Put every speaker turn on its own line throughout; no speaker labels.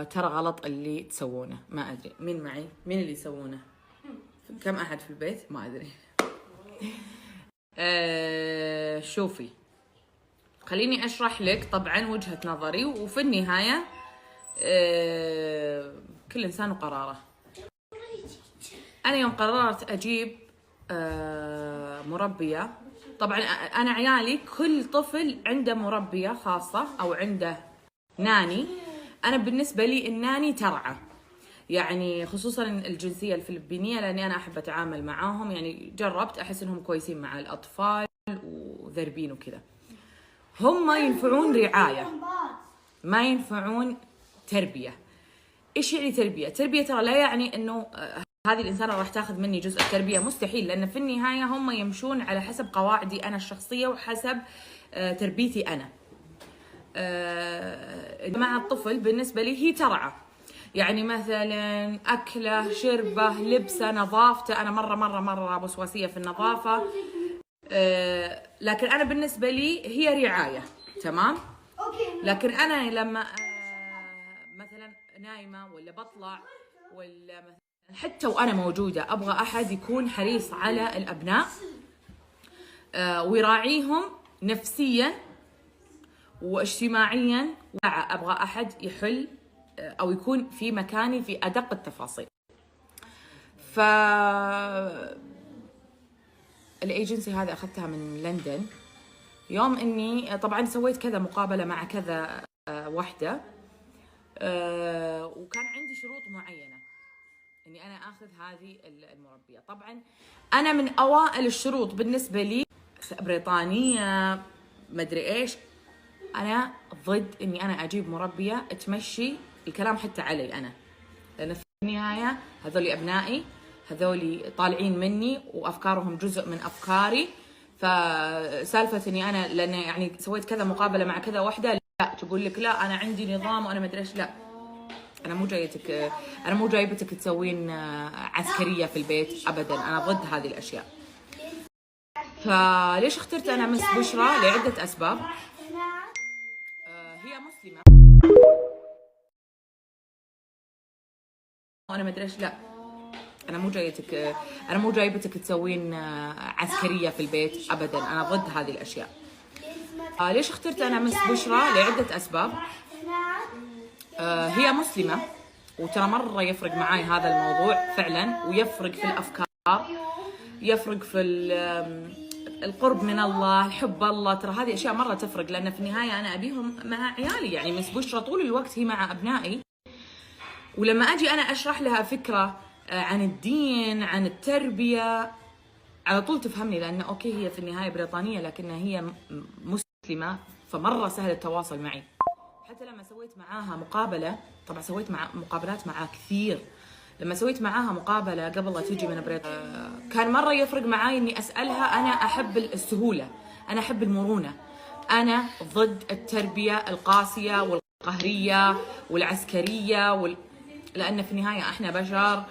ترى غلط اللي تسوونه. ما ادري مين معي، مين اللي يسوونه؟ كم احد في البيت؟ ما ادري. شوفي، خليني اشرح لك طبعا وجهة نظري، وفي النهاية كل انسان وقراره. انا يوم قررت اجيب مربية، طبعا انا عيالي كل طفل عنده مربية خاصة او عنده ناني. انا بالنسبة لي الناني ترعى، يعني خصوصا الجنسية الفلبينية، لاني انا احب اتعامل معاهم، يعني جربت احس انهم كويسين مع الاطفال وذربين وكذا. هم ينفعون رعاية، ما ينفعون تربية. ايش يعني تربية؟ تربية ترى لا يعني انه هذه الانسانة راح تاخذ مني جزء التربية، مستحيل، لان في النهاية هم يمشون على حسب قواعدي انا الشخصية وحسب تربيتي انا. مع الطفل بالنسبة لي هي ترعى، يعني مثلا اكله، شربه، لبسه، نظافته. انا مره وسواسيه في النظافه، لكن انا بالنسبه لي هي رعايه، تمام. لكن انا لما مثلا نايمه ولا بطلع ولا مثلا حتى وانا موجوده ابغى احد يكون حريص على الابناء ويراعيهم نفسيا واجتماعيا، ابغى احد يحل او يكون في مكاني في ادق التفاصيل. ف الايجنسي هذه اخذتها من لندن، يوم اني طبعا سويت كذا مقابله مع كذا وحده، وكان عندي شروط معينه اني انا اخذ هذه المربيه. طبعا انا من اوائل الشروط بالنسبه لي بريطانيه مدري ايش، انا ضد اني انا اجيب مربيه تمشي الكلام حتى علي انا، لان في النهايه هذول ابنائي، هذول طالعين مني وافكارهم جزء من افكاري. فسالفه اني انا لان يعني سويت كذا مقابله مع كذا وحده، لا تقول لك لا انا عندي نظام وانا ما ادري ايش، لا انا مو جايبتك تسوين عسكريه في البيت ابدا، انا ضد هذه الاشياء. فليش اخترت انا مس بشرى؟ لعده اسباب. هي مسلمه وانا ما ادري ايش، لا انا مو جايبتك تسوين عسكريه في البيت ابدا، انا ضد هذه الاشياء. ليش اخترت انا مس بشرى؟ لعده اسباب. هي مسلمه، وترى مره يفرق معاي هذا الموضوع فعلا، ويفرق في الافكار، يفرق في القرب من الله، حب الله، ترى هذه اشياء مره تفرق، لان في النهايه انا ابيهم مع عيالي. يعني مس بشرى طول الوقت هي مع ابنائي، ولما اجي انا اشرح لها فكره عن الدين، عن التربيه، على طول تفهمني، لانه اوكي هي في النهايه بريطانيه لكنها هي مسلمه، فمره سهل التواصل معي. حتى لما سويت معاها مقابله، طبعا سويت مع مقابلات معها كثير، لما سويت معاها مقابله قبل لا تيجي من بريطانيا كان مره يفرق معاي اني اسالها. انا احب السهوله، انا احب المرونه، انا ضد التربيه القاسيه والقهريه والعسكريه لان في النهايه احنا بشر،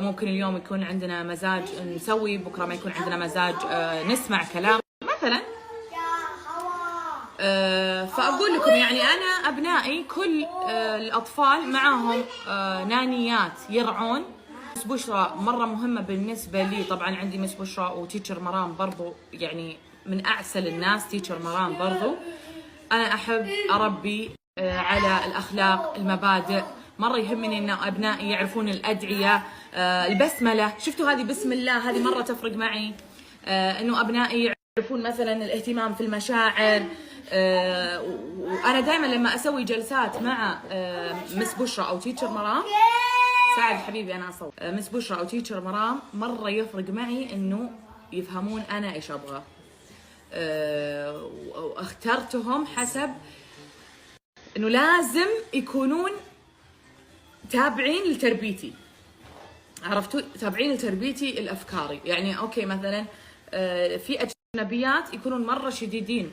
ممكن اليوم يكون عندنا مزاج نسوي، بكره ما يكون عندنا مزاج نسمع كلام مثلا. فاقول لكم يعني انا ابنائي كل الاطفال معاهم نانيات يرعون. مس بشرى مره مهمه بالنسبه لي، طبعا عندي مس بشرى وتيتشر مرام برضو، يعني من اعسل الناس تيتشر مرام برضو. انا احب اربي على الاخلاق، المبادئ، مره يهمني ان ابنائي يعرفون الادعيه، البسمله، شفتوا هذه بسم الله هذه مره تفرق معي، انه ابنائي يعرفون مثلا الاهتمام في المشاعر. وانا دائما لما اسوي جلسات مع مس بشرى او تيتشر مرام، ساعد حبيبي انا اصور، مس بشرى او تيتشر مرام مره يفرق معي انه يفهمون انا ايش ابغى، واخترتهم حسب انه لازم يكونون تابعين لتربيتي، عرفتوا؟ تابعين لتربيتي الافكاري. يعني اوكي مثلا في اجنبيات يكونون مره شديدين